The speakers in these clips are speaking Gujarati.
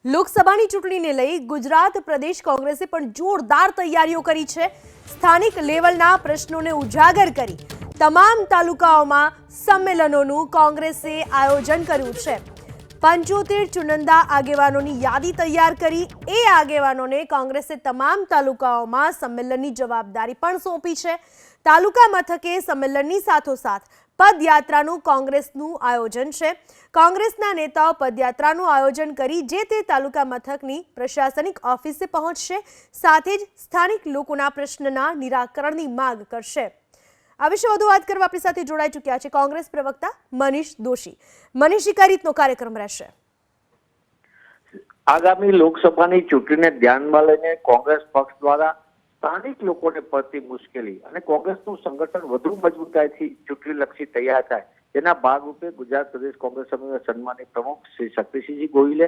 લોકસભાની ચૂંટણીને લઈ ગુજરાત પ્રદેશ કોંગ્રેસે પણ જોરદાર તૈયારીઓ કરી છે। સ્થાનિક લેવલના પ્રશ્નોને ઉજાગર કરી તમામ તાલુકાઓમાં સંમેલનોનું કોંગ્રેસે આયોજન કર્યું છે। 75 ચુનંદા આગેવાનોની યાદી તૈયાર કરી એ આગેવાનોને કોંગ્રેસે તમામ તાલુકાઓમાં સંમેલનની જવાબદારી પણ સોંપી છે। તાલુકા મથકે સંમેલનની સાથોસાથ પદયાત્રાનું કોંગ્રેસનું આયોજન છે। કોંગ્રેસના નેતાઓ પદયાત્રાનું આયોજન કરી જે તે તાલુકા મથકની પ્રશાસનિક ઓફિસે પહોંચશે, સાથે જ સ્થાનિક લોકોના પ્રશ્નના નિરાકરણની માંગ કરશે। આ વિશે વધુ વાત કરવા આપણી સાથે જોડાઈ ચૂક્યા છે કોંગ્રેસ પ્રવક્તા મનીષ દોશી। મનીષ, કઈ રીતનો કાર્યક્રમ રહેશે? આગામી લોકસભાની ચૂંટણીને ધ્યાનમાં લઈને કોંગ્રેસ પક્ષ દ્વારા સ્થાનિક લોકોને પડતી મુશ્કેલી અને કોંગ્રેસનું સંગઠન વધુ મજબૂતાઈથી ચૂંટણીલક્ષી તૈયાર થાય તેના ભાગરૂપે ગુજરાત પ્રદેશ કોંગ્રેસ સમિતિના સન્માનિત પ્રમુખ શ્રી શક્તિસિંહજી ગોહિલે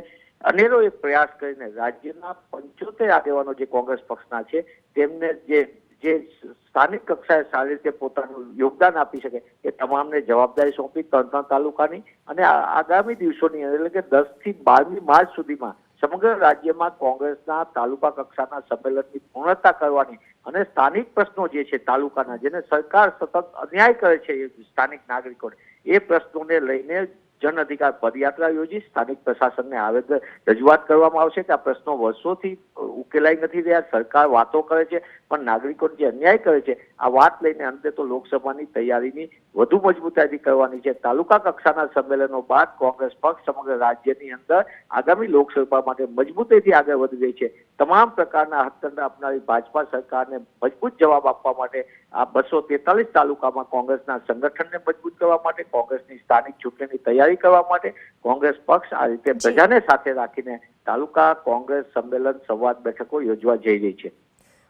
અનેરો એક પ્રયાસ કરીને રાજ્યના 75 આગેવાનો જે કોંગ્રેસ પક્ષના છે તેમને જે સ્થાનિક કક્ષાએ સારી રીતે પોતાનું યોગદાન આપી શકે એ તમામને જવાબદારી સોંપી 3 તાલુકાની અને આગામી દિવસોની એટલે કે 10 થી 12મી માર્ચ સુધીમાં સમગ્ર રાજ્યમાં કોંગ્રેસના તાલુકા કક્ષાના સંમેલનની પૂર્ણતા કરવાની અને સ્થાનિક પ્રશ્નો જે છે તાલુકાના જેને સરકાર સતત અન્યાય કરે છે સ્થાનિક નાગરિકોને એ પ્રશ્નોને લઈને જન અધિકાર પદયાત્રા યોજી સ્થાનિક પ્રશાસનને આવેદન રજૂઆત કરવામાં આવશે કે આ પ્રશ્નો વર્ષોથી ઉકેલાઈ નથી રહ્યા। સરકાર વાતો કરે છે પણ નાગરિકોને જે અન્યાય કરે છે આ વાત લઈને અંતે તો લોકસભાની તૈયારીની વધુ મજબૂતાઈથી કરવાની છે। તાલુકા કક્ષાના સંમેલનો બાદ કોંગ્રેસ પક્ષ સમગ્ર રાજ્યની અંદર આગામી લોકસભા માટે મજબૂતાઈથી આગળ વધી રહી છે। તમામ પ્રકારના હથકંડા આપનારી ભાજપા સરકારને મજબૂત જવાબ આપવા માટે આ 243 તાલુકામાં કોંગ્રેસના સંગઠનને મજબૂત કરવા માટે, કોંગ્રેસની સ્થાનિક ચૂંટણીની તૈયારી કરવા માટે કોંગ્રેસ પક્ષ આ રીતે પ્રજાને સાથે રાખીને તાલુકા કોંગ્રેસ સંમેલન સંવાદ બેઠકો યોજવા જઈ રહી છે।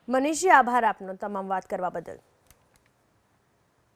મનીષજી, આભાર આપનો તમામ વાત કરવા બદલ।